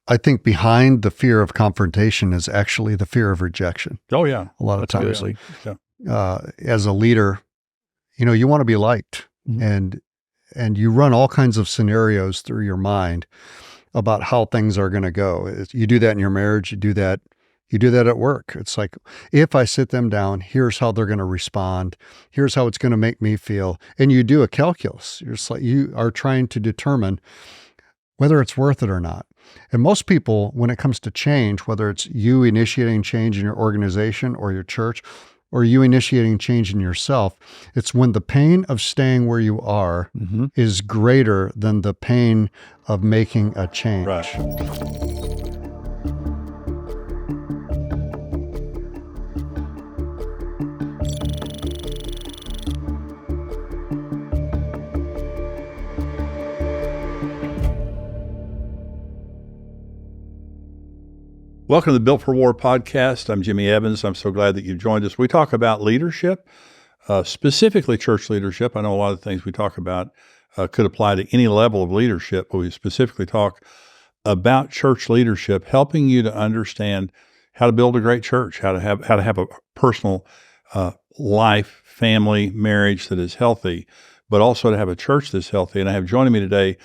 I think behind the fear of confrontation is actually the fear of rejection. Oh, yeah. A lot of times, Yeah. as a leader, you want to be liked, and you run all kinds of scenarios through your mind about how things are going to go. You do that in your marriage. You do that at work. It's like, if I sit them down, here's how they're going to respond. Here's how it's going to make me feel. And you do a calculus. You are trying to determine whether it's worth it or not. And most people, when it comes to change, whether it's you initiating change in your organization or your church, or you initiating change in yourself, it's when the pain of staying where you are is greater than the pain of making a change. Right. Welcome to the Built for War podcast. I'm Jimmy Evans. I'm so glad that you've joined us. We talk about leadership, specifically church leadership. I know a lot of the things we talk about could apply to any level of leadership, but we specifically talk about church leadership, helping you to understand how to build a great church, how to have a personal life, family, marriage that is healthy, but also to have a church that's healthy. And I have joining me today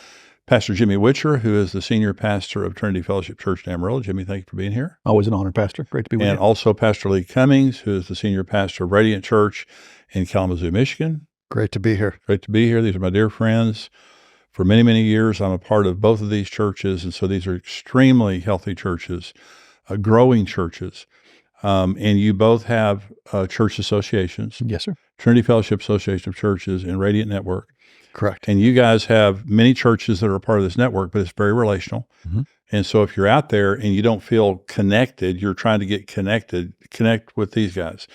Pastor Jimmy Witcher, who is the senior pastor of Trinity Fellowship Church in Amarillo. Jimmy, thank you for being here. Always an honor, Pastor. Great to be with you. And also Pastor Lee Cummings, who is the senior pastor of Radiant Church in Kalamazoo, Michigan. Great to be here. Great to be here. These are my dear friends. For many, many years, I'm a part of both of these churches, and so these are extremely healthy churches, growing churches. And you both have church associations. Yes, sir. Trinity Fellowship Association of Churches and Radiant Network. Correct. And you guys have many churches that are a part of this network, but it's very relational. And so if you're out there and you don't feel connected, you're trying to get connected, connect with these guys.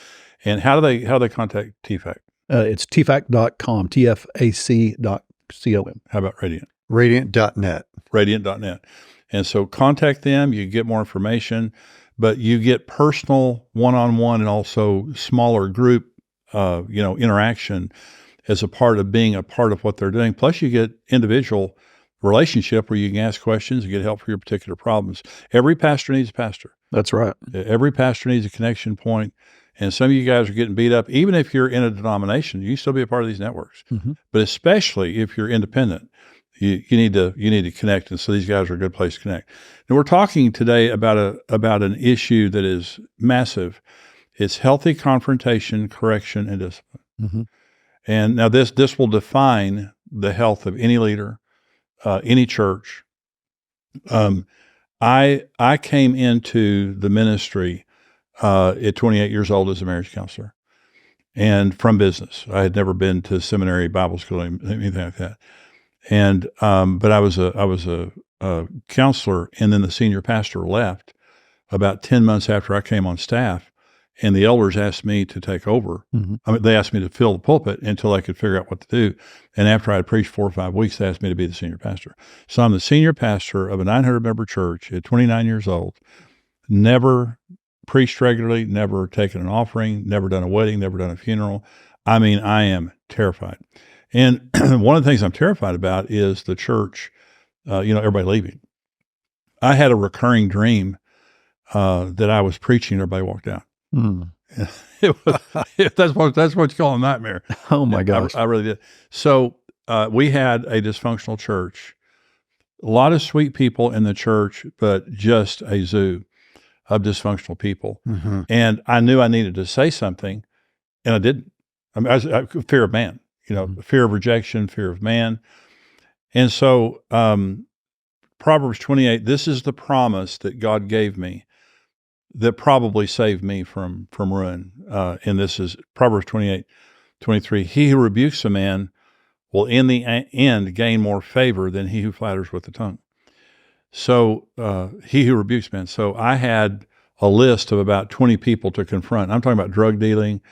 And how do they contact TFAC? It's tfac.com, tfac.com. How about Radiant? Radiant.net. Radiant.net. And so contact them, you get more information, but you get personal one-on-one and also smaller group, interaction as a part of being a part of what they're doing. Plus you get individual relationship where you can ask questions and get help for your particular problems. Every pastor needs a pastor. That's right. Every pastor needs a connection point. And some of you guys are getting beat up. Even if you're in a denomination, you can still be a part of these networks. But especially if you're independent, you need to connect. And so these guys are a good place to connect. And we're talking today about an issue that is massive. It's healthy confrontation, correction, and discipline. And now this will define the health of any leader, any church. I came into the ministry at 28 years old as a marriage counselor, and from business. I had never been to seminary, Bible school, anything like that. And but I was a counselor, and then the senior pastor left about 10 months after I came on staff. And the elders asked me to take over. They asked me to fill the pulpit until I could figure out what to do. And after I had preached 4 or 5 weeks, they asked me to be the senior pastor. So I'm the senior pastor of a 900-member church at 29 years old, never preached regularly, never taken an offering, never done a wedding, never done a funeral. I mean, I am terrified. And one of the things I'm terrified about is the church, everybody leaving. I had a recurring dream that I was preaching and everybody walked out. That's what you call a nightmare. Oh my gosh. I really did. So we had a dysfunctional church, a lot of sweet people in the church, but just a zoo of dysfunctional people. And I knew I needed to say something, and I didn't. I mean, fear of man, fear of rejection, fear of man. And so Proverbs 28, this is the promise that God gave me that probably saved me from ruin. And this is Proverbs 28:23. He who rebukes a man will in the end gain more favor than he who flatters with the tongue. So he who rebukes man. So I had a list of about 20 people to confront. I'm talking about drug dealing.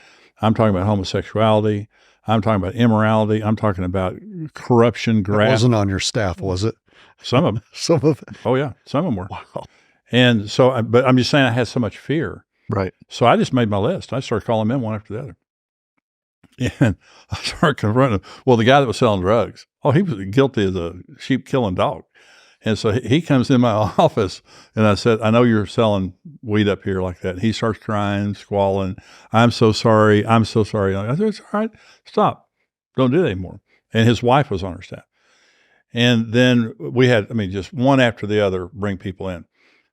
I'm talking about homosexuality. I'm talking about immorality. I'm talking about corruption, graft. It wasn't on your staff, was it? Some of them. Some of it. Oh yeah, some of them were. Wow. And so, but I'm just saying I had so much fear. Right. So I just made my list. I started calling them in one after the other. And I started confronting them. Well, the guy that was selling drugs, he was guilty as a sheep killing dog. And so he comes in my office, and I said, I know you're selling weed up here like that. And he starts crying, squalling. I'm so sorry. I'm so sorry. I said, it's all right. Stop. Don't do that anymore. And his wife was on our staff. And then we had, just one after the other bring people in.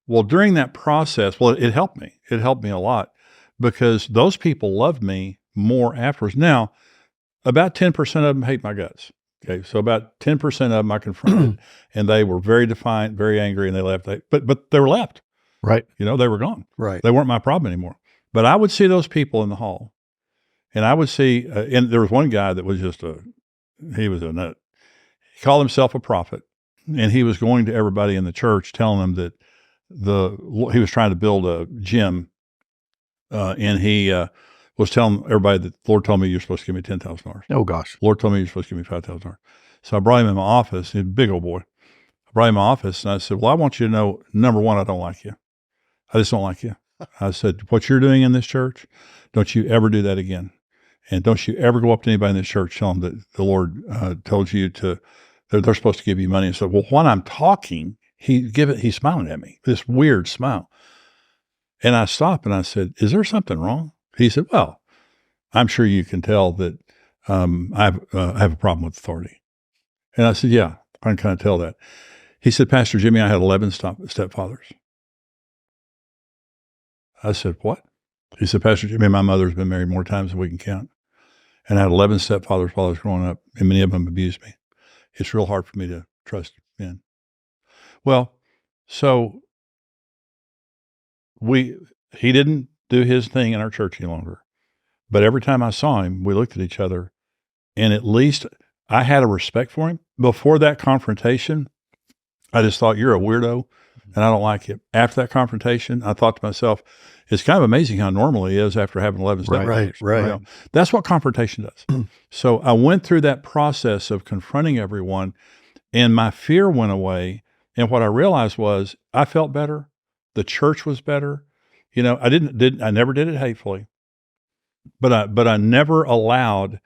Well, during that process, it helped me. It helped me a lot because those people loved me more afterwards. Now, about 10% of them hate my guts. Okay, so about 10% of them I confronted, and they were very defiant, very angry, and they left. But they were left. Right. They were gone. Right. They weren't my problem anymore. But I would see those people in the hall, and I would see, and there was one guy that was he was a nut. He called himself a prophet, and he was going to everybody in the church telling them that he was trying to build a gym, and he was telling everybody that the Lord told me you're supposed to give me $10,000. Oh, gosh. Lord told me you're supposed to give me $5,000. So I brought him in my office. He's a big old boy. I brought him in my office, and I said, well, I want you to know, number one, I don't like you. I just don't like you. I said, what you're doing in this church, don't you ever do that again. And don't you ever go up to anybody in this church, tell them that the Lord told you they're supposed to give you money. And said, well, when I'm talking, he's smiling at me, this weird smile. And I stopped and I said, is there something wrong? He said, well, I'm sure you can tell that I have a problem with authority. And I said, yeah, I can kind of tell that. He said, Pastor Jimmy, I had 11 stepfathers. I said, what? He said, Pastor Jimmy, my mother's been married more times than we can count. And I had 11 stepfathers while I was growing up, and many of them abused me. It's real hard for me to trust men. Well, so he didn't do his thing in our church any longer. But every time I saw him, we looked at each other, and at least I had a respect for him. Before that confrontation, I just thought, you're a weirdo, and I don't like you. After that confrontation, I thought to myself, it's kind of amazing how normal he is after having 11 stepfathers. Right. That's what confrontation does. So I went through that process of confronting everyone, and my fear went away. And what I realized was I felt better. The church was better. I never did it hatefully. But I never allowed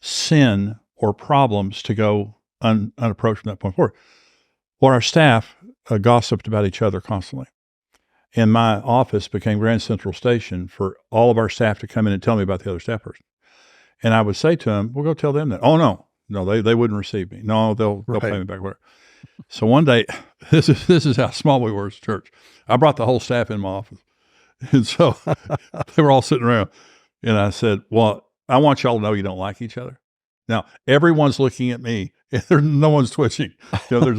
sin or problems to go unapproached from that point forward. Well, our staff gossiped about each other constantly. And my office became Grand Central Station for all of our staff to come in and tell me about the other staff person. And I would say to them, well, go tell them that. Oh, no, they wouldn't receive me. No, they'll pay me back. Whatever. So one day, this is how small we were as a church. I brought the whole staff in my office. And so they were all sitting around. And I said, well, I want y'all to know you don't like each other. Now, everyone's looking at me. No one's twitching. There's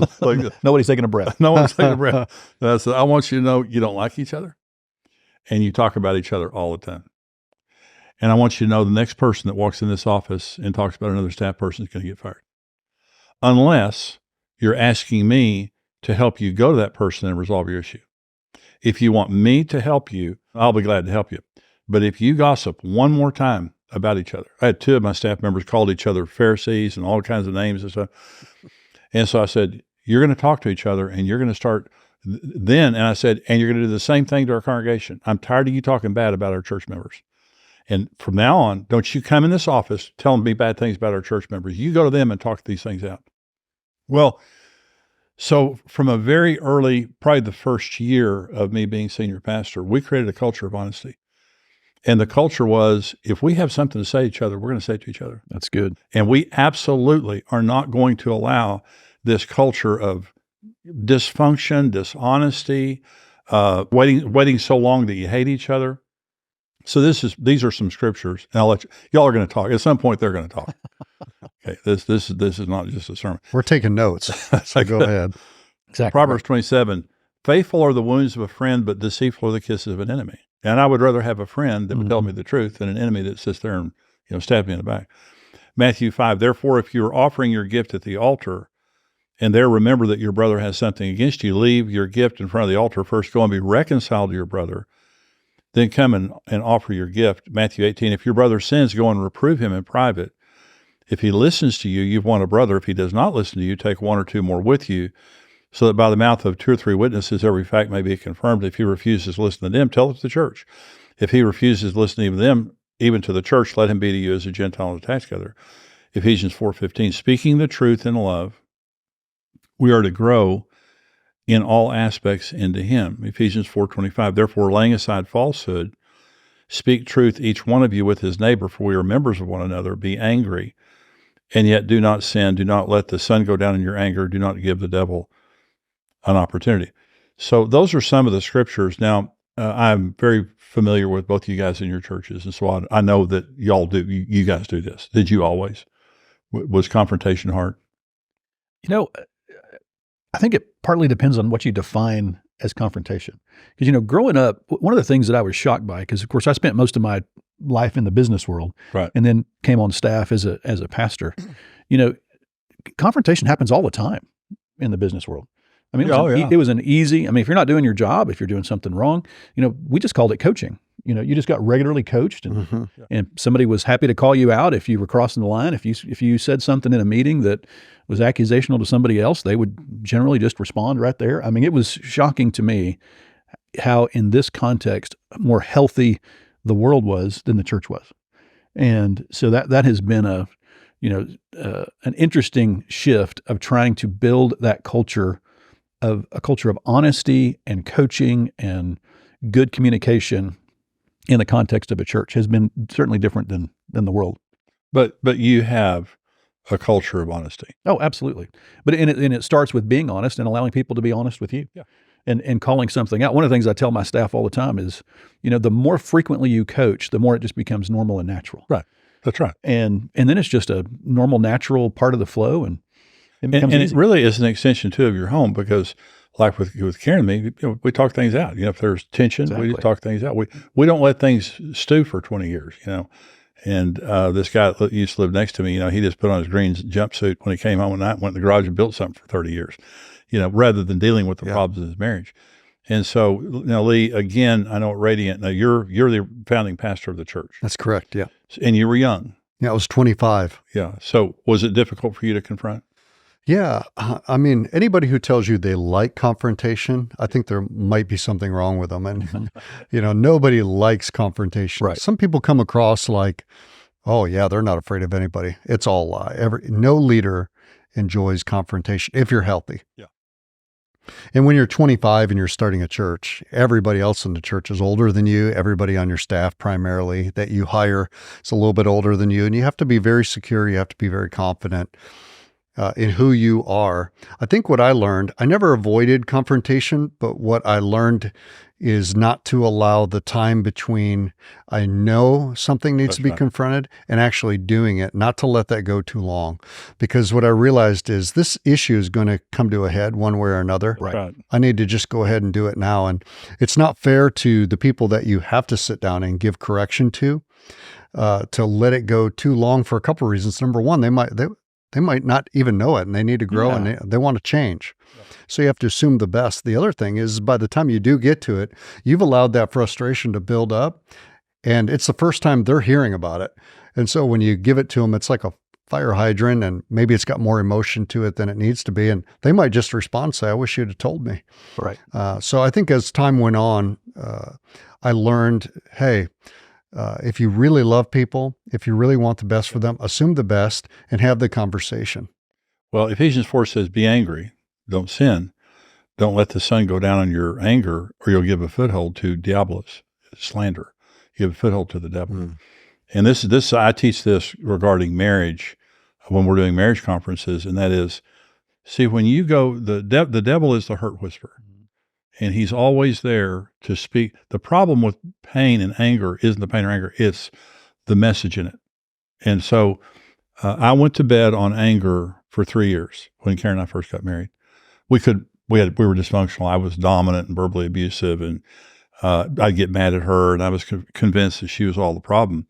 Nobody's taking a breath. No one's taking a breath. And I said, I want you to know you don't like each other. And you talk about each other all the time. And I want you to know the next person that walks in this office and talks about another staff person is going to get fired. Unless you're asking me to help you go to that person and resolve your issue. If you want me to help you, I'll be glad to help you. But if you gossip one more time about each other, I had 2 of my staff members called each other Pharisees and all kinds of names and stuff. And so I said, you're going to talk to each other and you're going to start then. And I said, and you're going to do the same thing to our congregation. I'm tired of you talking bad about our church members. And from now on, don't you come in this office telling me bad things about our church members. You go to them and talk these things out. Well, so from a very early, probably the first year of me being senior pastor, we created a culture of honesty. And the culture was, if we have something to say to each other, we're going to say it to each other. That's good. And we absolutely are not going to allow this culture of dysfunction, dishonesty, waiting so long that you hate each other. So these are some scriptures, and I'll let y'all are going to talk. At some point, they're going to talk. Okay, this is not just a sermon. We're taking notes, so go ahead. Exactly. Proverbs 27, faithful are the wounds of a friend, but deceitful are the kisses of an enemy. And I would rather have a friend that would tell me the truth than an enemy that sits there and stab me in the back. Matthew 5, therefore, if you are offering your gift at the altar, and there remember that your brother has something against you, leave your gift in front of the altar. First go and be reconciled to your brother. Then come and offer your gift. Matthew 18, if your brother sins, go and reprove him in private. If he listens to you, you've won a brother. If he does not listen to you, take 1 or 2 more with you, so that by the mouth of 2 or 3 witnesses, every fact may be confirmed. If he refuses to listen to them, tell it to the church. If he refuses to listen to even them, even to the church, let him be to you as a Gentile and a tax gatherer. Ephesians 4:15, speaking the truth in love, we are to grow in all aspects into him. Ephesians 4:25, therefore laying aside falsehood, speak truth each one of you with his neighbor, for we are members of one another. Be angry, and yet do not sin. Do not let the sun go down in your anger. Do not give the devil an opportunity. So those are some of the scriptures. Now, I'm very familiar with both you guys in your churches, and so I know that y'all do. You guys do this. Did you always? Was confrontation hard? I think it partly depends on what you define as confrontation. Because, growing up, one of the things that I was shocked by, because, of course, I spent most of my life in the business world, right, and then came on staff as a pastor. Confrontation happens all the time in the business world. I mean, it was an easy, if you're not doing your job, if you're doing something wrong, we just called it coaching. You just got regularly coached, and and somebody was happy to call you out if you were crossing the line. If you said something in a meeting that was accusational to somebody else, they would generally just respond right there. It was shocking to me how, in this context, more healthy the world was than the church was. And so that has been an interesting shift of trying to build that culture of honesty and coaching and good communication in the context of a church has been certainly different than the world. But you have a culture of honesty. Oh, absolutely. But it starts with being honest and allowing people to be honest with you. Yeah. And calling something out. One of the things I tell my staff all the time is, the more frequently you coach, the more it just becomes normal and natural. Right. That's right. And then it's just a normal, natural part of the flow, and it becomes easy. It really is an extension too of your home, because like with Karen and me, we talk things out. If there's tension, we just talk things out. We don't let things stew for 20 years, And this guy that used to live next to me, he just put on his green jumpsuit when he came home at night, went in the garage and built something for 30 years, rather than dealing with the problems of his marriage. And so, Lee, again, I know at Radiant, now you're the founding pastor of the church. That's correct, yeah. And you were young. Yeah, I was 25. Yeah. So was it difficult for you to confront? Yeah. Anybody who tells you they like confrontation, I think there might be something wrong with them. And, nobody likes confrontation. Right. Some people come across like, oh, yeah, they're not afraid of anybody. It's all a lie. No leader enjoys confrontation if you're healthy. Yeah. And when you're 25 and you're starting a church, everybody else in the church is older than you. Everybody on your staff primarily that you hire is a little bit older than you. And you have to be very secure. You have to be very confident in who you are. I think what I learned, I never avoided confrontation, but what I learned is not to allow the time between I know something needs to be confronted and actually doing it, not to let that go too long. Because what I realized is this issue is going to come to a head one way or another. Right. I need to just go ahead and do it now. And it's not fair to the people that you have to sit down and give correction to let it go too long for a couple of reasons. Number one, they might not even know it, and they need to grow, and they want to change. Yeah. So you have to assume the best. The other thing is, by the time you do get to it, you've allowed that frustration to build up, and it's the first time they're hearing about it. And so when you give it to them, it's like a fire hydrant, and maybe it's got more emotion to it than it needs to be, and they might just respond and say, I wish you'd have told me. Right. So I think as time went on, I learned, hey, if you really love people, if you really want the best for them, assume the best and have the conversation. Well, Ephesians 4 says, be angry, don't sin. Don't let the sun go down on your anger, or you'll give a foothold to diabolos, slander. You give a foothold to the devil. Mm. And this I teach this regarding marriage when we're doing marriage conferences, and that is, see, when you go, the devil is the hurt whisperer. And he's always there to speak. The problem with pain and anger isn't the pain or anger, it's the message in it. And so I went to bed on anger for 3 years when Karen and I first got married. We were dysfunctional. I was dominant and verbally abusive, and I'd get mad at her, and I was convinced that she was all the problem.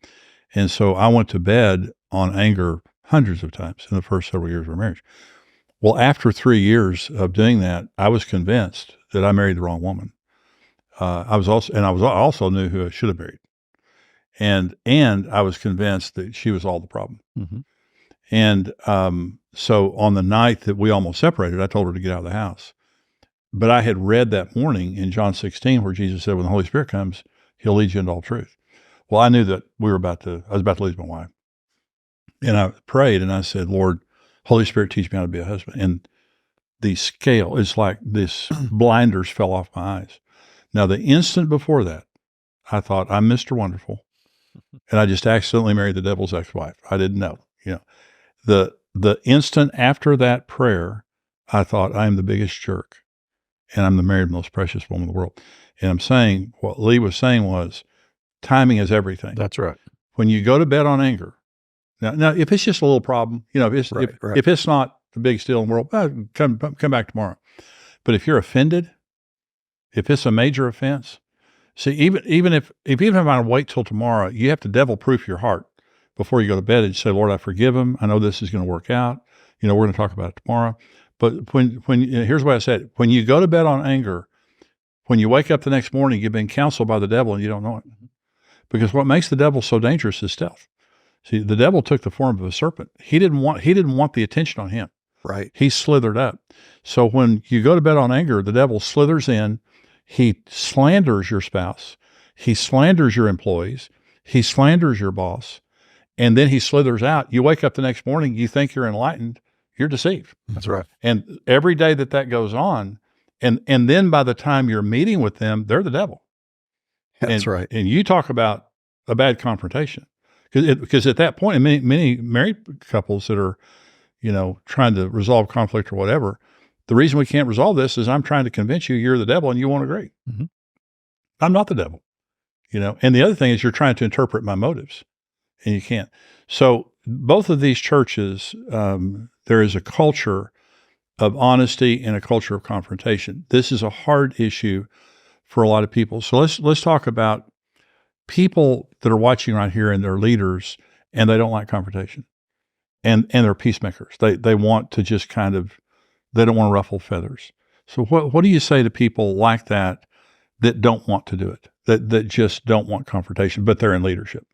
And so I went to bed on anger hundreds of times in the first several years of our marriage. Well, after 3 years of doing that, I was convinced that I married the wrong woman. I also knew who I should have married, and I was convinced that she was all the problem. Mm-hmm. And so on the night that we almost separated, I told her to get out of the house. But I had read that morning in John 16 where Jesus said, when the Holy Spirit comes, he'll lead you into all truth. Well, I knew that I was about to lose my wife. And I prayed and I said, Lord, Holy Spirit, teach me how to be a husband. And the scale, it's like this blinders fell off my eyes. Now, the instant before that, I thought, I'm Mr. Wonderful. And I just accidentally married the devil's ex-wife. I didn't know. The instant after that prayer, I thought, I am the biggest jerk. And I'm the married most precious woman in the world. And I'm saying, what Lee was saying was, timing is everything. That's right. When you go to bed on anger, now if it's just a little problem, if it's not the biggest deal in the world, come back tomorrow. But if you're offended, if it's a major offense, see, even if I wait till tomorrow, you have to devil-proof your heart before you go to bed and say, Lord, I forgive him. I know this is going to work out. We're going to talk about it tomorrow. But here's what I said: when you go to bed on anger, when you wake up the next morning, you've been counseled by the devil and you don't know it. Because what makes the devil so dangerous is stealth. See, the devil took the form of a serpent. He didn't want the attention on him. Right. He slithered up. So when you go to bed on anger, the devil slithers in. He slanders your spouse. He slanders your employees. He slanders your boss. And then he slithers out. You wake up the next morning, you think you're enlightened. You're deceived. That's right. And every day that goes on, and then by the time you're meeting with them, they're the devil. That's right. And you talk about a bad confrontation. Because at that point, many married couples that are, trying to resolve conflict or whatever, the reason we can't resolve this is I'm trying to convince you you're the devil and you won't agree. Mm-hmm. I'm not the devil, And the other thing is you're trying to interpret my motives, and you can't. So both of these churches, there is a culture of honesty and a culture of confrontation. This is a hard issue for a lot of people. So let's talk about people that are watching right here and they're leaders and they don't like confrontation, and they're peacemakers. They want to just they don't want to ruffle feathers. So what do you say to people like that don't want to do it, that just don't want confrontation, but they're in leadership?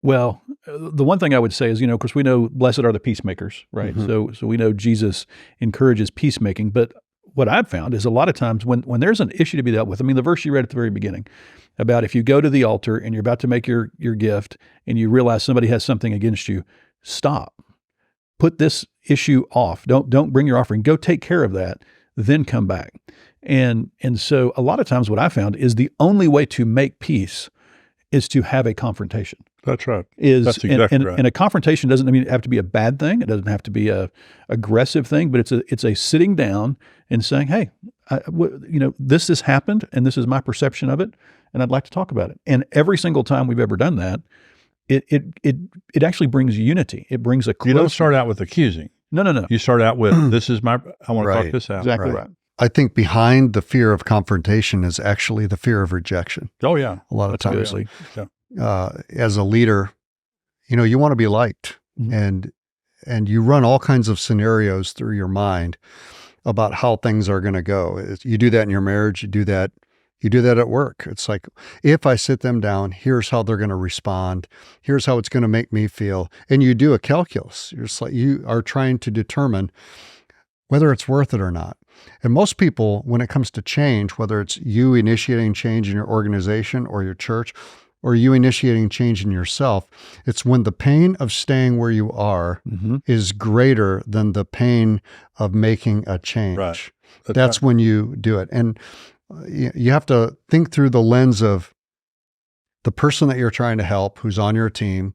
Well, the one thing I would say is, of course, we know blessed are the peacemakers, right? Mm-hmm. So we know Jesus encourages peacemaking. But what I've found is a lot of times when there's an issue to be dealt with, the verse you read at the very beginning about if you go to the altar and you're about to make your gift and you realize somebody has something against you, stop. Put this issue off. Don't bring your offering. Go take care of that, then come back. And so a lot of times what I found is the only way to make peace is to have a confrontation. That's right. That's exactly right. And a confrontation doesn't have to be a bad thing. It doesn't have to be a aggressive thing, but it's a sitting down and saying, hey, this has happened and this is my perception of it, and I'd like to talk about it. And every single time we've ever done that, it actually brings unity. It brings a closeness. You don't start out with accusing. No. You start out with, I want to talk this out. Exactly right. I think behind the fear of confrontation is actually the fear of rejection. Oh, yeah. A lot of times. Yeah. As a leader, you want to be liked, mm-hmm. and you run all kinds of scenarios through your mind about how things are going to go. You do that in your marriage. You do that at work. It's like, if I sit them down, here's how they're going to respond. Here's how it's going to make me feel. And you do a calculus. You are trying to determine whether it's worth it or not. And most people, when it comes to change, whether it's you initiating change in your organization or your church, or you initiating change in yourself, it's when the pain of staying where you are mm-hmm. is greater than the pain of making a change. Right. That's when you do it. And you have to think through the lens of the person that you're trying to help, who's on your team,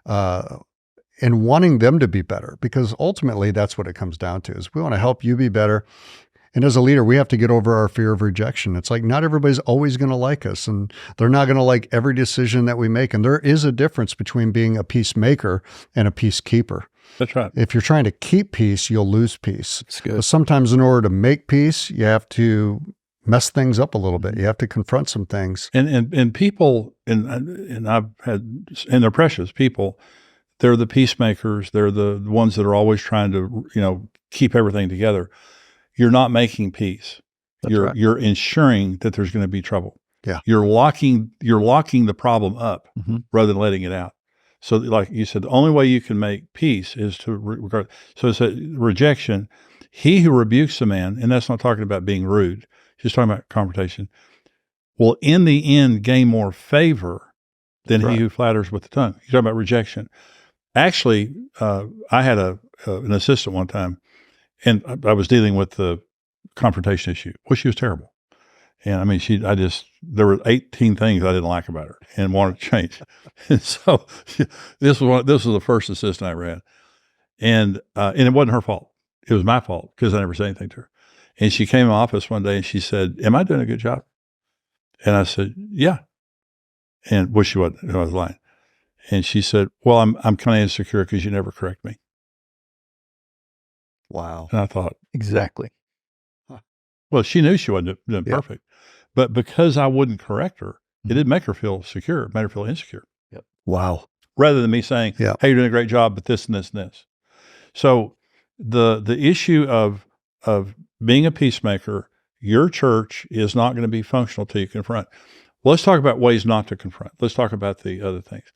and wanting them to be better, because ultimately that's what it comes down to, is we want to help you be better. And as a leader, we have to get over our fear of rejection. It's like, not everybody's always going to like us, and they're not going to like every decision that we make. And there is a difference between being a peacemaker and a peacekeeper. That's right. If you're trying to keep peace, you'll lose peace. That's good. But sometimes in order to make peace, you have to mess things up a little bit. You have to confront some things. And people, and I've had, and they're precious people, they're the peacemakers. They're the ones that are always trying to, keep everything together. You're not making peace. You're ensuring that there's going to be trouble. Yeah. You're locking the problem up mm-hmm. rather than letting it out. So like you said, the only way you can make peace is to regard. So it's a rejection. He who rebukes a man, and that's not talking about being rude, just talking about confrontation, will in the end gain more favor than he who flatters with the tongue. You're talking about rejection. Actually, I had an assistant one time, And I was dealing with the confrontation issue. Well, she was terrible. And I mean, there were 18 things I didn't like about her and wanted to change. And so this was the first assistant I ever had. And it wasn't her fault. It was my fault because I never said anything to her. And she came in my office one day and she said, "Am I doing a good job?" And I said, "Yeah." And she wasn't. I was lying. And she said, "Well, I'm kind of insecure because you never correct me." Wow. And I thought, exactly. well, she knew she wasn't doing perfect, but because I wouldn't correct her, it didn't make her feel secure. It made her feel insecure. Yep. Wow. Rather than me saying, "Hey, you're doing a great job, but this and this and this." So the issue of being a peacemaker, your church is not going to be functional till you confront. Well, let's talk about ways not to confront. Let's talk about the other things.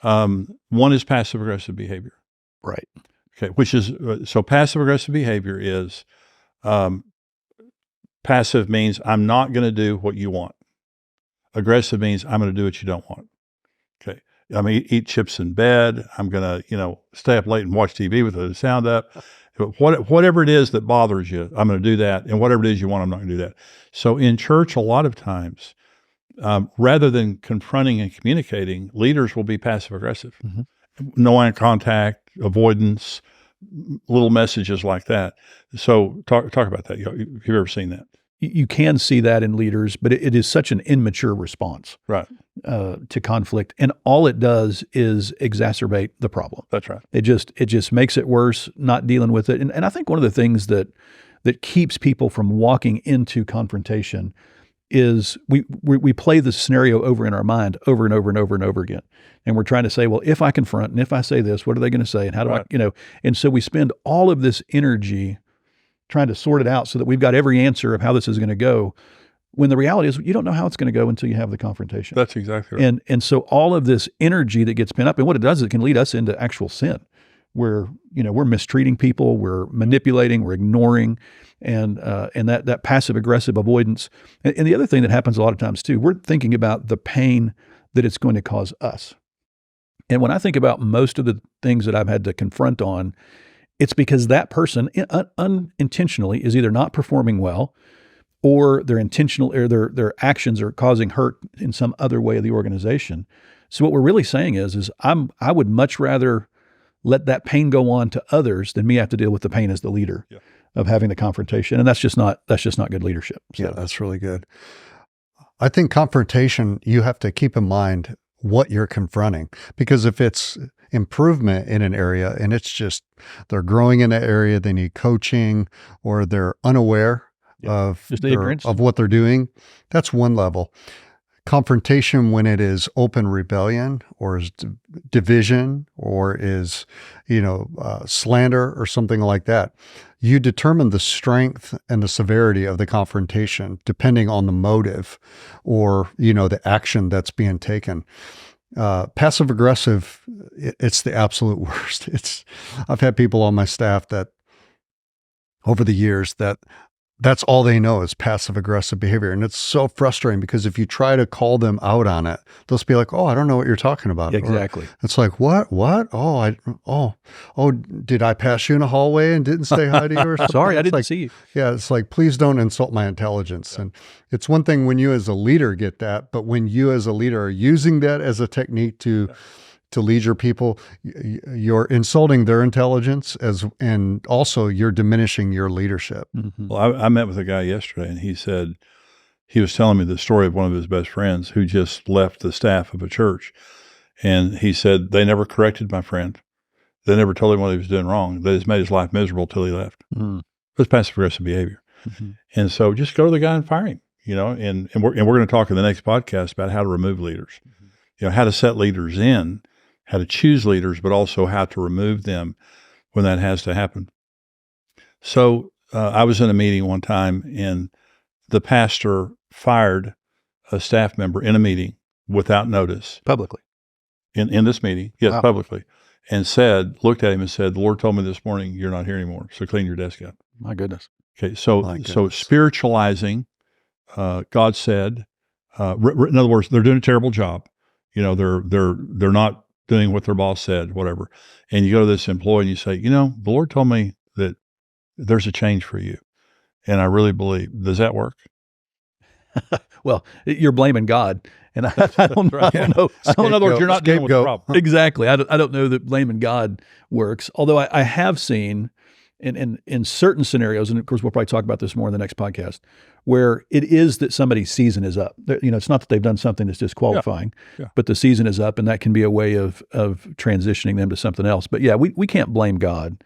One is passive aggressive behavior. Right. Okay. Which is, so passive aggressive behavior is, passive means I'm not going to do what you want. Aggressive means I'm going to do what you don't want. Okay. I'm going to eat chips in bed. I'm going to, stay up late and watch TV with the sound up. Whatever it is that bothers you, I'm going to do that. And whatever it is you want, I'm not going to do that. So in church, a lot of times, rather than confronting and communicating, leaders will be passive aggressive. Mm-hmm. No eye contact, avoidance, little messages like that. So talk about that. Have you ever seen that? You can see that in leaders, but it is such an immature response, right, to conflict, and all it does is exacerbate the problem. That's right. It just makes it worse, not dealing with it. And I think one of the things that keeps people from walking into confrontation is we play the scenario over in our mind over and over and over and over again, and we're trying to say, well, if I confront and if I say this, what are they going to say, and how do I, and so we spend all of this energy trying to sort it out so that we've got every answer of how this is going to go, when the reality is you don't know how it's going to go until you have the confrontation. That's exactly right. And so all of this energy that gets pent up, and what it does is it can lead us into actual sin, where we're mistreating people, we're manipulating, we're ignoring, and that passive aggressive avoidance. And the other thing that happens a lot of times too, we're thinking about the pain that it's going to cause us. And when I think about most of the things that I've had to confront on, it's because that person unintentionally is either not performing well, or their intentional or their actions are causing hurt in some other way of the organization. So what we're really saying is I would much rather let that pain go on to others than me have to deal with the pain as the leader of having the confrontation. And that's just not good leadership. So. Yeah, that's really good. I think confrontation, you have to keep in mind what you're confronting, because if it's improvement in an area and it's just they're growing in that area, they need coaching, or they're unaware of what they're doing, that's one level. Confrontation, when it is open rebellion or is division or is slander or something like that, you determine the strength and the severity of the confrontation depending on the motive or the action that's being taken. Passive aggressive, it's the absolute worst. I've had people on my staff that over the years that's all they know is passive aggressive behavior. And it's so frustrating because if you try to call them out on it, they'll just be like, "Oh, I don't know what you're talking about." Exactly. Or it's like, what? Oh, did I pass you in a hallway and didn't say hi to you or something? Sorry, I didn't see you. Yeah. It's like, please don't insult my intelligence. And it's one thing when you as a leader get that, but when you as a leader are using that as a technique to lead your people, you're insulting their intelligence and also you're diminishing your leadership. Mm-hmm. Well, I met with a guy yesterday, and he said, he was telling me the story of one of his best friends who just left the staff of a church. And he said, they never corrected my friend. They never told him what he was doing wrong. They just made his life miserable till he left. Mm-hmm. It was passive aggressive behavior. Mm-hmm. And so just go to the guy and fire him, and we're going to talk in the next podcast about how to remove leaders, how to set leaders in, how to choose leaders, but also how to remove them when that has to happen. So I was in a meeting one time, and the pastor fired a staff member in a meeting without notice. Publicly? In this meeting, yes, wow. Publicly. And looked at him and said, "The Lord told me this morning you're not here anymore, so clean your desk out." My goodness. Okay, so spiritualizing, God said, in other words, they're doing a terrible job. They're not doing what their boss said, whatever. And you go to this employee and you say, "The Lord told me that there's a change for you. And I really believe, does that work? Well, you're blaming God. And I don't know. So in other words, you're not dealing with the problem. Exactly. I don't know that blaming God works. Although I have seen in certain scenarios, and of course we'll probably talk about this more in the next podcast, where it is that somebody's season is up. It's not that they've done something that's disqualifying, but the season is up, and that can be a way of transitioning them to something else. But yeah, we can't blame God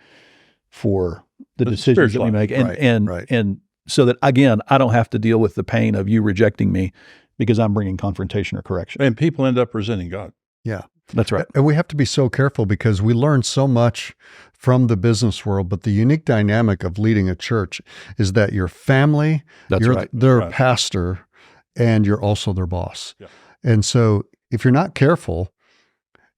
for the decisions that we make, and so that, again, I don't have to deal with the pain of you rejecting me because I'm bringing confrontation or correction. And people end up resenting God. Yeah. That's right. And we have to be so careful because we learn so much from the business world, but the unique dynamic of leading a church is that your family, you're their pastor, and you're also their boss. Yeah. And so if you're not careful,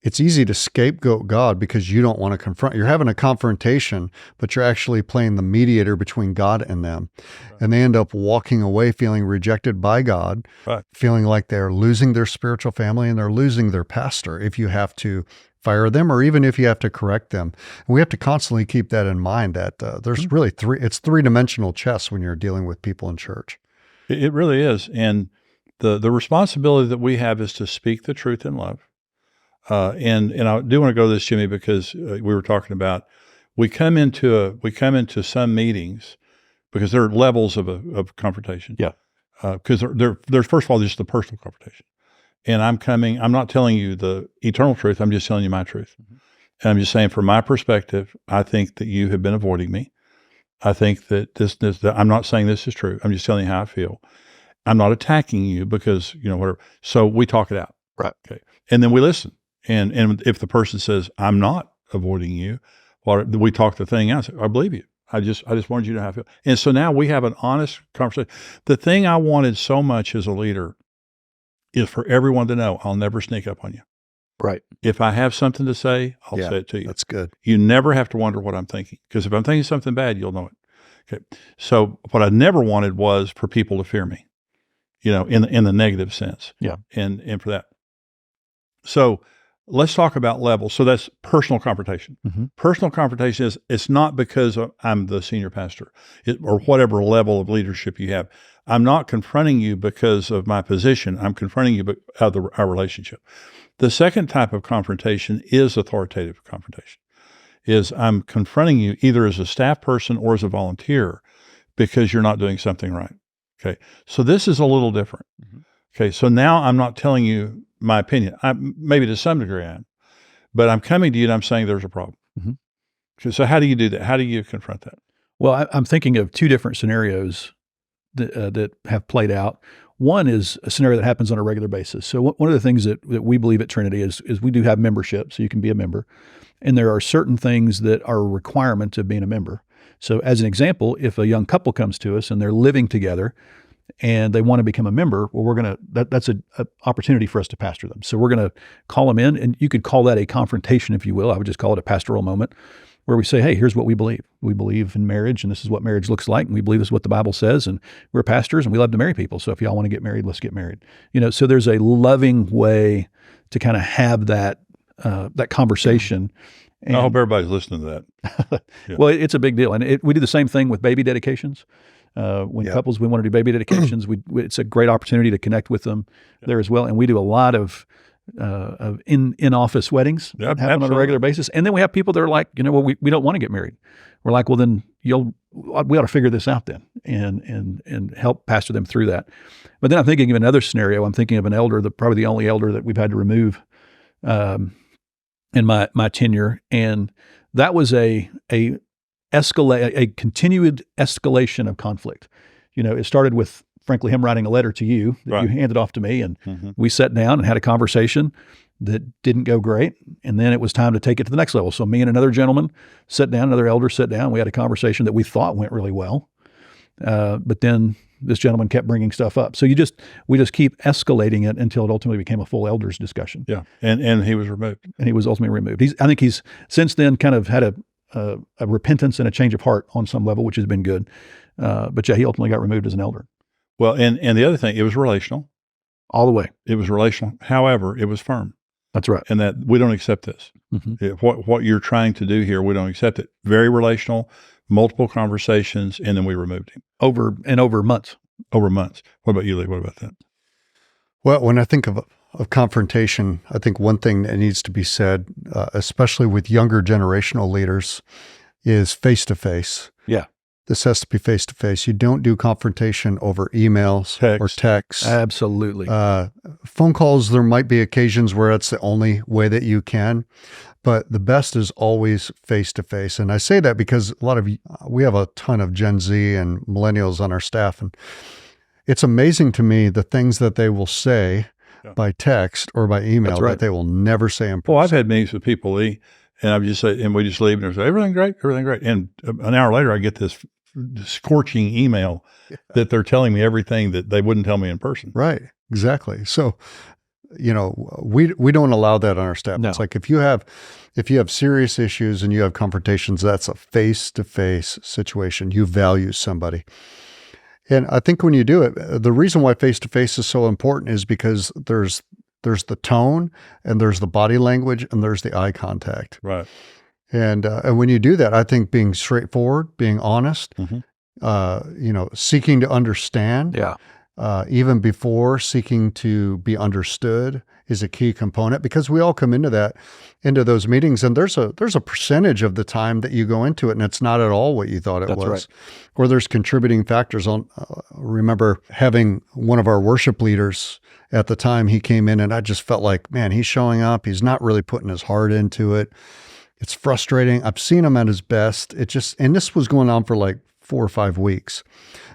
it's easy to scapegoat God because you don't want to confront. You're having a confrontation, but you're actually playing the mediator between God and them. Right. And they end up walking away feeling rejected by God, feeling like they're losing their spiritual family and they're losing their pastor if you have to fire them or even if you have to correct them. And we have to constantly keep that in mind that there's really it's three-dimensional chess when you're dealing with people in church. It really is. And the responsibility that we have is to speak the truth in love. And I do want to go to this, Jimmy, because we were talking about we come into some meetings because there are levels of confrontation. Yeah. Because there's first of all just the personal confrontation, and I'm not telling you the eternal truth. I'm just telling you my truth, and I'm just saying from my perspective, I think that you have been avoiding me. I think that I'm not saying this is true. I'm just telling you how I feel. I'm not attacking you because whatever. So we talk it out, right? Okay, and then we listen. And if the person says, I'm not avoiding you, well, we talk the thing out. I believe you. I just wanted you to know how I feel. And so now we have an honest conversation. The thing I wanted so much as a leader is for everyone to know I'll never sneak up on you. Right. If I have something to say, I'll say it to you. That's good. You never have to wonder what I'm thinking, because if I'm thinking something bad, you'll know it. Okay. So what I never wanted was for people to fear me, in the negative sense. Yeah. And for that. So let's talk about levels. So that's personal confrontation. Mm-hmm. Personal confrontation is, it's not because I'm the senior pastor or whatever level of leadership you have. I'm not confronting you because of my position. I'm confronting you because of our relationship. The second type of confrontation is authoritative confrontation. Is I'm confronting you either as a staff person or as a volunteer because you're not doing something right. Okay. So this is a little different. Mm-hmm. Okay. So now I'm not telling you my opinion. Maybe to some degree I am, but I'm coming to you and I'm saying there's a problem. Mm-hmm. So how do you do that? How do you confront that? Well, I'm thinking of two different scenarios that have played out. One is a scenario that happens on a regular basis. So one of the things that we believe at Trinity is we do have membership, so you can be a member. And there are certain things that are a requirement of being a member. So as an example, if a young couple comes to us and they're living together and they want to become a member, well, that's an opportunity for us to pastor them. So we're going to call them in, and you could call that a confrontation, if you will. I would just call it a pastoral moment where we say, hey, here's what we believe. We believe in marriage, and this is what marriage looks like, and we believe this is what the Bible says, and we're pastors, and we love to marry people. So if y'all want to get married, let's get married. So there's a loving way to kind of have that conversation. And I hope everybody's listening to that. Yeah. Well, it's a big deal. And we do the same thing with baby dedications. When couples, we want to do baby dedications, it's a great opportunity to connect with them there as well. And we do a lot of in-office weddings that happen on a regular basis. And then we have people that are like, well, we don't want to get married. We're like, well, then we ought to figure this out then and help pastor them through that. But then I'm thinking of another scenario. I'm thinking of an elder, probably the only elder that we've had to remove in my tenure. And that was a continued escalation of conflict. It started with, frankly, him writing a letter to you that you handed off to me, and we sat down and had a conversation that didn't go great. And then it was time to take it to the next level. So me and another gentleman sat down, another elder sat down. We had a conversation that we thought went really well. But then this gentleman kept bringing stuff up. So we just keep escalating it until it ultimately became a full elders discussion. Yeah. And he was removed. And he was ultimately removed. I think he's since then kind of had a repentance and a change of heart on some level, which has been good. But yeah, he ultimately got removed as an elder. Well, and the other thing, it was relational. All the way. It was relational. However, it was firm. That's right. And that we don't accept this. Mm-hmm. What you're trying to do here, we don't accept it. Very relational, multiple conversations, and then we removed him. Over months. Over months. What about you, Lee? What about that? Well, when I think of confrontation, I think one thing that needs to be said, especially with younger generational leaders, is face-to-face. Yeah. This has to be face-to-face. You don't do confrontation over emails or texts. Absolutely. Phone calls, there might be occasions where that's the only way that you can, but the best is always face-to-face. And I say that because we have a ton of Gen Z and millennials on our staff, and it's amazing to me the things that they will say by text or by email that they will never say in person. Well, I've had meetings with people, Lee, and we just leave and say, everything great. And an hour later, I get this scorching email that they're telling me everything that they wouldn't tell me in person. Right. Exactly. So, we don't allow that on our staff. No. It's like if you have serious issues and you have confrontations, that's a face-to-face situation. You value somebody. And I think when you do it, the reason why face-to-face is so important is because there's the tone and there's the body language and there's the eye contact. Right. And when you do that, I think being straightforward, being honest, seeking to understand, even before seeking to be understood is a key component, because we all come into those meetings, and there's a percentage of the time that you go into it and it's not at all what you thought it was. Right. Or there's contributing factors. I remember having one of our worship leaders at the time. He came in and I just felt like, man, he's showing up. He's not really putting his heart into it. It's frustrating. I've seen him at his best. And this was going on for like 4 or 5 weeks.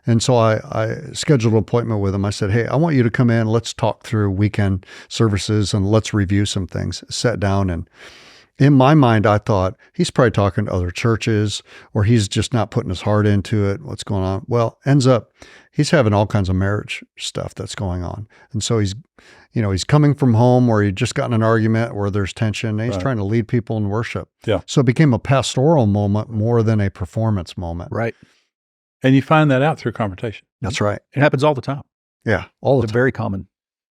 And so I scheduled an appointment with him. I said, hey, I want you to come in. Let's talk through weekend services and let's review some things. Sat down, and in my mind, I thought he's probably talking to other churches, or he's just not putting his heart into it. What's going on? Well, ends up he's having all kinds of marriage stuff that's going on. And so he's coming from home where he just got in an argument where there's tension, and he's trying to lead people in worship. Yeah. So it became a pastoral moment more than a performance moment. Right. And you find that out through confrontation. That's right. It happens all the time. Yeah, all the time. Very common.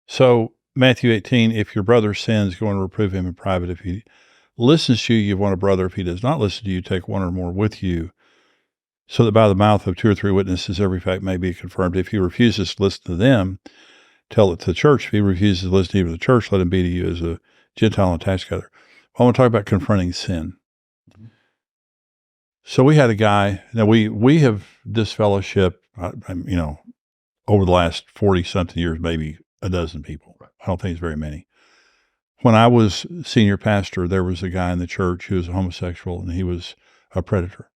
So Matthew 18, if your brother sins, go and reprove him in private. If he listens to you, you've won a brother. If he does not listen to you, take one or more with you, so that by the mouth of 2 or 3 witnesses every fact may be confirmed. If he refuses to listen to them, tell it to the church. If he refuses to listen to you to the church, let him be to you as a Gentile and tax gatherer. I want to talk about confronting sin. So we had a guy. Now we have disfellowship, over the last 40-something years, maybe a dozen people. I don't think it's very many. When I was senior pastor, there was a guy in the church who was a homosexual, and he was a predator.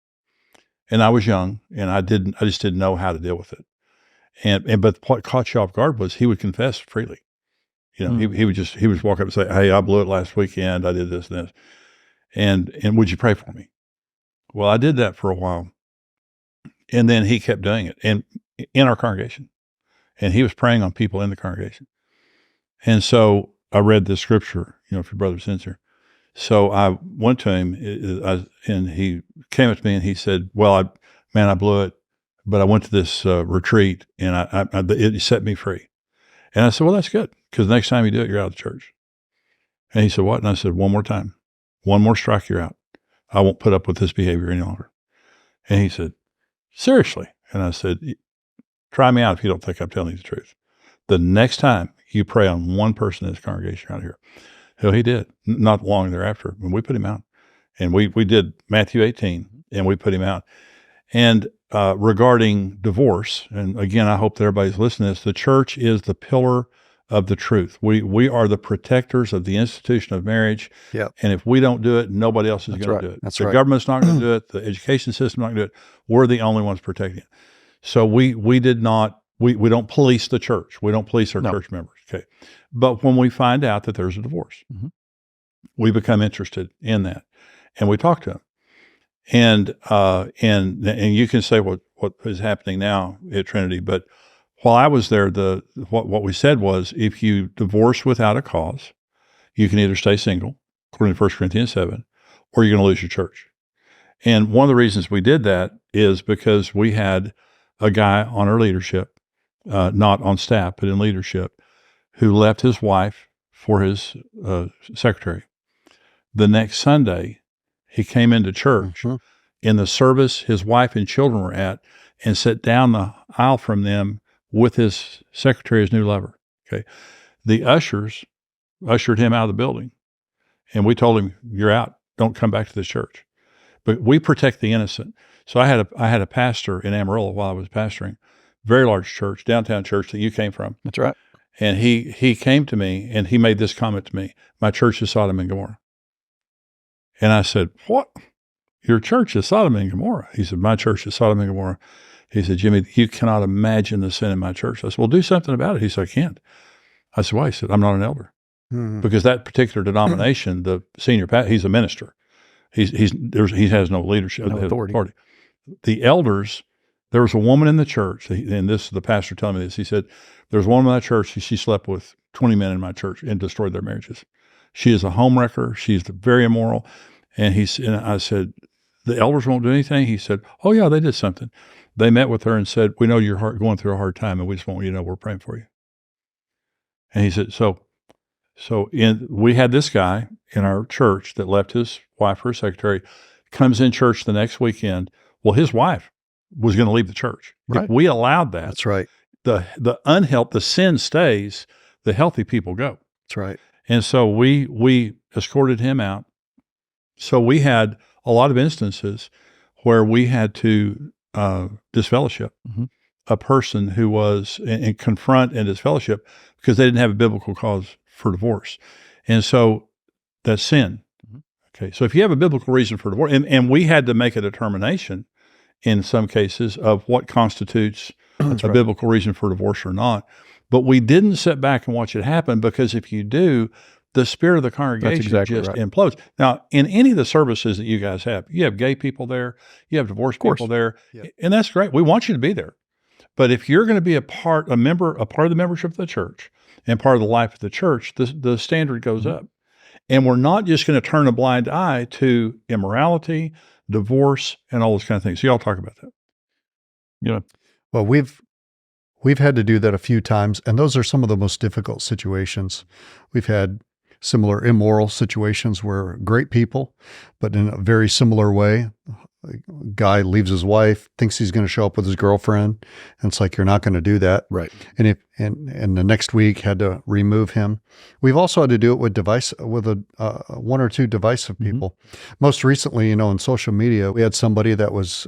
And I was young, and I just didn't know how to deal with it. But what caught you off guard was he would confess freely. He would walk up and say, "Hey, I blew it last weekend. I did this and this. And would you pray for me?" Well, I did that for a while. And then he kept doing it in our congregation. And he was praying on people in the congregation. And so I read the scripture, if your brother sins here. So I went to him, and he came up to me and he said, "Well, I blew it, but I went to this retreat, and it set me free." And I said, "Well, that's good, because next time you do it, you're out of the church." And he said, "What?" And I said, "One more time. One more strike, you're out. I won't put up with this behavior any longer." And he said, "Seriously?" And I said, "Try me out if you don't think I'm telling you the truth. The next time you pray on one person in this congregation out here." So he did, not long thereafter, and we put him out. And we did Matthew 18, and we put him out. And regarding divorce, and again, I hope that everybody's listening to this, the church is the pillar of the truth. We are the protectors of the institution of marriage. Yep. And if we don't do it, nobody else is going to do it. That's the right. government's not going to do it. The education system's not going to do it. We're the only ones protecting it. So we don't police the church. We don't police our church members. Okay. But when we find out that there's a divorce, we become interested in that, and we talk to them. And you can say what is happening now at Trinity, but while I was there, what we said was, if you divorce without a cause, you can either stay single, according to 1 Corinthians 7, or you're going to lose your church. And one of the reasons we did that is because we had a guy on our leadership, not on staff, but in leadership, who left his wife for his secretary. The next Sunday, he came into church, in the service his wife and children were at and sat down the aisle from them with his secretary, his new lover. Okay. The ushers ushered him out of the building, and we told him, "You're out. Don't come back to the church." But we protect the innocent. So I had a pastor in Amarillo while I was pastoring, very large church, downtown church that you came from. That's right. And he came to me and he made this comment to me: "My church is Sodom and Gomorrah." And I said, "What? Your church is Sodom and Gomorrah?" He said, "My church is Sodom and Gomorrah." He said, "Jimmy, you cannot imagine the sin in my church." I said, "Well, do something about it." He said, "I can't." I said, "Why?" He said, "I'm not an elder." Because that particular denomination, the senior pastor, he's a minister. He has no leadership, no authority. The elders, there was a woman in the church, and this the pastor telling me this. He said, "There's one in my church. She slept with 20 men in my church and destroyed their marriages. She is a homewrecker. She's very immoral." And I said, "The elders won't do anything?" He said, "Oh yeah, they did something. They met with her and said, 'We know you're going through a hard time, and we just want you to know we're praying for you.'" And he said, we had this guy in our church that left his wife for a secretary, comes in church the next weekend. Well, his wife was going to leave the church. Right. If we allowed that, That's right. The unhealthy, the sin stays, the healthy people go. That's right. And so we escorted him out. So we had a lot of instances where we had to disfellowship a person who was and confront and disfellowship because they didn't have a biblical cause for divorce. And so that's sin. Okay. So if you have a biblical reason for divorce, and we had to make a determination in some cases of what constitutes a biblical reason for divorce or not. But we didn't sit back and watch it happen, because if you do, the spirit of the congregation implodes. Now, in any of the services that you guys have, you have gay people there, you have divorced people there, and that's great. We want you to be there. But if you're going to be a part of the membership of the church and part of the life of the church, the standard goes up. And we're not just going to turn a blind eye to immorality, divorce, and all those kind of things. So y'all talk about that. Yeah. Well, we've had to do that a few times, and those are some of the most difficult situations. We've had similar immoral situations where great people, but in a very similar way. A guy leaves his wife, thinks he's going to show up with his girlfriend, and it's like, you're not going to do that. Right. And and the next week had to remove him. We've also had to do it with one or two divisive people. Most recently, in social media, we had somebody that was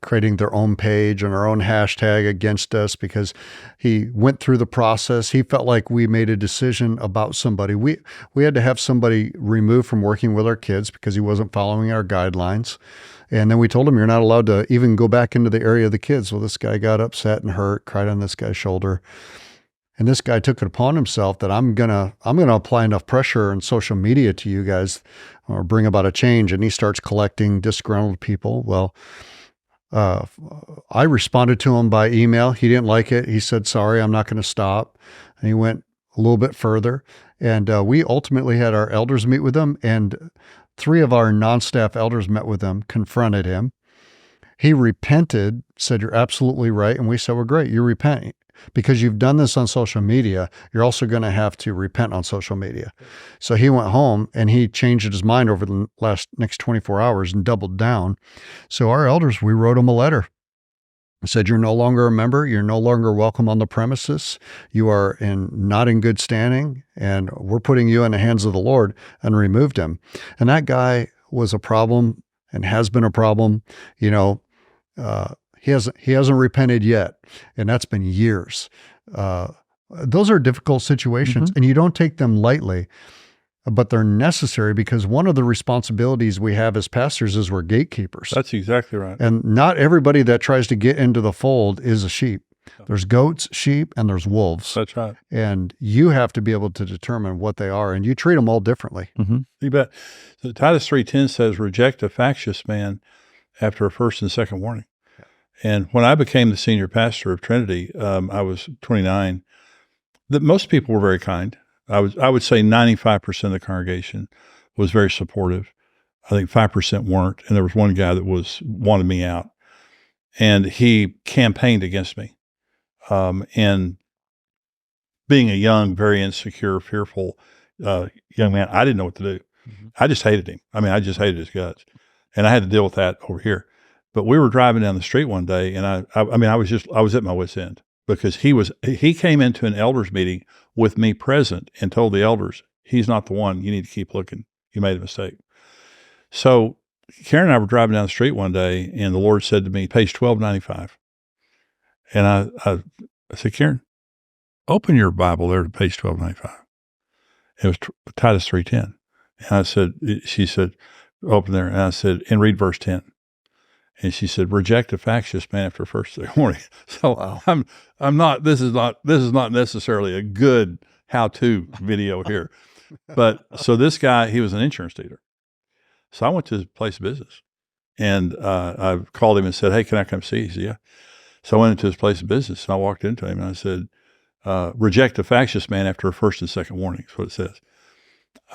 creating their own page and our own hashtag against us because he went through the process. He felt like we made a decision about somebody. We had to have somebody removed from working with our kids because he wasn't following our guidelines. And then we told him, you're not allowed to even go back into the area of the kids. Well, this guy got upset and hurt, cried on this guy's shoulder. And this guy took it upon himself that I'm gonna apply enough pressure on social media to you guys or bring about a change. And he starts collecting disgruntled people. Well, I responded to him by email. He didn't like it. He said, sorry, I'm not going to stop. And he went a little bit further. And we ultimately had our elders meet with him, and 3 of our non-staff elders met with him, confronted him. He repented, said, you're absolutely right. And we said, well, great, you repent. Because you've done this on social media, you're also going to have to repent on social media. So he went home and he changed his mind over the next 24 hours and doubled down. So our elders, we wrote him a letter. Said, you're no longer a member. You're no longer welcome on the premises. You are not in good standing, and we're putting you in the hands of the Lord, and removed him. And that guy was a problem and has been a problem. He hasn't repented yet, and that's been years. Those are difficult situations, and you don't take them lightly, but they're necessary, because one of the responsibilities we have as pastors is we're gatekeepers. That's exactly right. And not everybody that tries to get into the fold is a sheep. There's goats, sheep, and there's wolves. That's right. And you have to be able to determine what they are, and you treat them all differently. You bet. So Titus 3:10 says, reject a factious man after a first and second warning. And when I became the senior pastor of Trinity, I was 29. Most people were very kind. I would say 95% of the congregation was very supportive. I think 5% weren't, and there was one guy that wanted me out, and he campaigned against me. And being a young, very insecure, fearful young man, I didn't know what to do. I just hated him. I mean, I just hated his guts. And I had to deal with that over here. But we were driving down the street one day, and I was at my wit's end, because he came into an elders meeting with me present and told the elders, he's not the one. You need to keep looking. You made a mistake. So Karen and I were driving down the street one day, and the Lord said to me, page 1295. And I said, Karen, open your Bible there to page 1295. It was Titus 3:10. And she said, open there. And I said, and read verse 10. And she said, reject a factious man after first warning. So wow. I'm not, this is not necessarily a good how-to video here. But so this guy, he was an insurance dealer. So I went to his place of business, and I called him and said, hey, can I come see you? He said, yeah. So I went into his place of business, and I walked into him, and I said, reject a factious man after a first and second warning. That's what it says.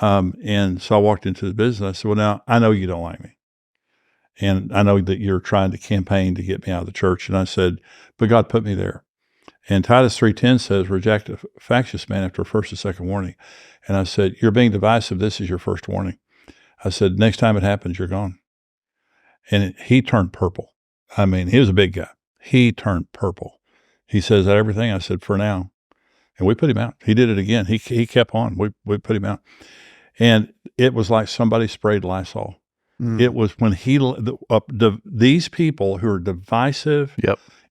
And so I walked into the business, and I said, well, now I know you don't like me. And I know that you're trying to campaign to get me out of the church. And I said, but God put me there. And Titus 3:10 says, reject a factious man after a first and second warning. And I said, you're being divisive. This is your first warning. I said, next time it happens, you're gone. And he turned purple. I mean, he was a big guy. He turned purple. He says, that everything? I said, for now. And we put him out. He did it again. He kept on. We put him out. And it was like somebody sprayed Lysol. It was when these people who are divisive,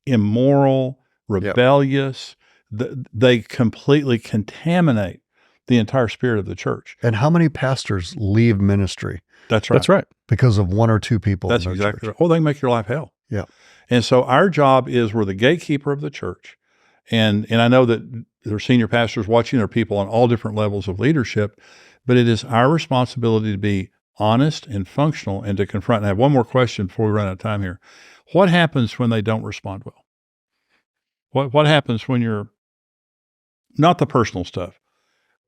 immoral, rebellious, they completely contaminate the entire spirit of the church. And how many pastors leave ministry? That's right. That's right. Because of one or two people. That's exactly right. Well, they can make your life hell. Yeah. And so our job is, we're the gatekeeper of the church. And I know that there are senior pastors watching, there are people on all different levels of leadership, but it is our responsibility to be honest and functional and to confront. And I have one more question before we run out of time here. What happens when they don't respond well? What happens when you're, not the personal stuff,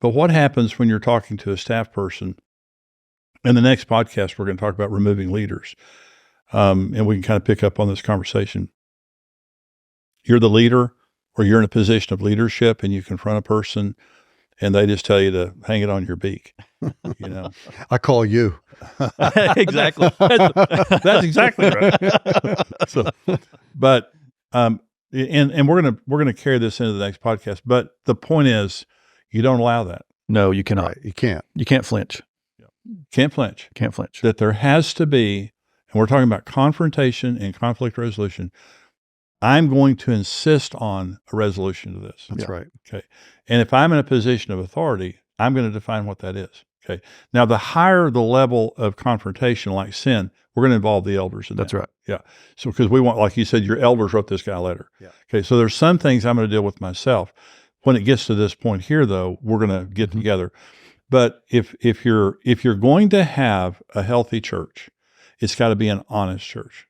but what happens when you're talking to a staff person? In the next podcast, we're going to talk about removing leaders. And we can kind of pick up on this conversation. You're the leader, or you're in a position of leadership, and you confront a person and they just tell you to hang it on your beak. You know, I call you. Exactly. That's exactly right. So, but and we're gonna carry this into the next podcast. But the point is, you don't allow that. No, you cannot. Right. You can't. You can't flinch. Can't flinch. Can't flinch. That there has to be, and we're talking about confrontation and conflict resolution. I'm going to insist on a resolution to this. That's right. Okay. And if I'm in a position of authority, I'm going to define what that is. Okay. Now, the higher the level of confrontation, like sin, we're going to involve the elders in that. That's right. Yeah. So, because we want, like you said, your elders wrote this guy a letter. Yeah. Okay. So there's some things I'm going to deal with myself. When it gets to this point here, though, we're going to get together. But if you're going to have a healthy church, it's got to be an honest church.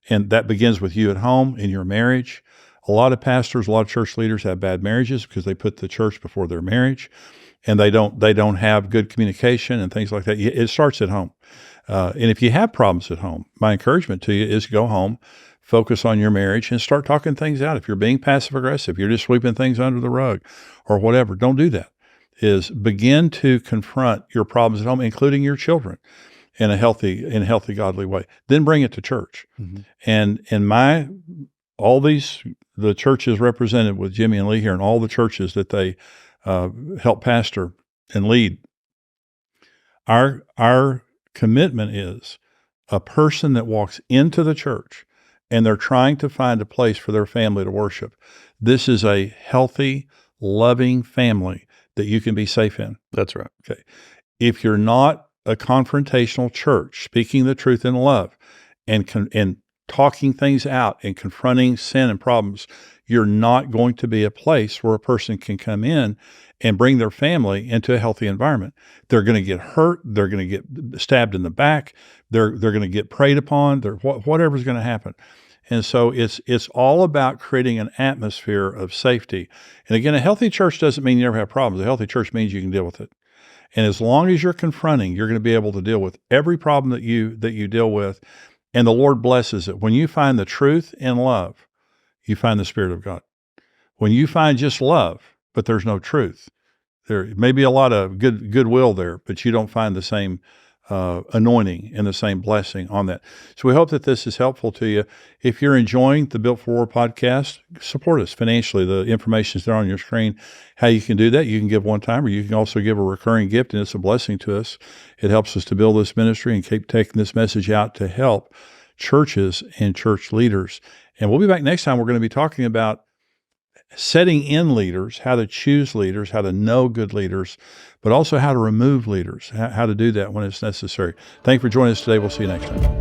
And that begins with you at home, in your marriage. A lot of pastors, a lot of church leaders have bad marriages because they put the church before their marriage, and they don't have good communication and things like that. It starts at home. And if you have problems at home, my encouragement to you is go home, focus on your marriage, and start talking things out. If you're being passive aggressive, you're just sweeping things under the rug or whatever, don't do that. Is begin to confront your problems at home, including your children, in a healthy, godly way. Then bring it to church. Mm-hmm. And the churches represented with Jimmy and Lee here, and all the churches that they help pastor and lead, our commitment is a person that walks into the church and they're trying to find a place for their family to worship. This is a healthy, loving family that you can be safe in. That's right. Okay. If you're not a confrontational church, speaking the truth in love and talking things out and confronting sin and problems, you're not going to be a place where a person can come in and bring their family into a healthy environment. They're going to get hurt. They're going to get stabbed in the back. They're going to get preyed upon. Whatever's going to happen. And so it's all about creating an atmosphere of safety. And again, a healthy church doesn't mean you never have problems. A healthy church means you can deal with it. And as long as you're confronting, you're going to be able to deal with every problem that you deal with. And the Lord blesses it. When you find the truth in love, you find the Spirit of God. When you find just love, but there's no truth, there may be a lot of goodwill there, but you don't find the same anointing and the same blessing on that. So we hope that this is helpful to you. If you're enjoying the Built for War podcast, support us financially. The information is there on your screen, how you can do that. You can give one time, or you can also give a recurring gift, and it's a blessing to us. It helps us to build this ministry and keep taking this message out to help churches and church leaders. And we'll be back next time. We're going to be talking about setting in leaders, how to choose leaders, how to know good leaders, but also how to remove leaders, how to do that when it's necessary. Thank you for joining us today. We'll see you next time.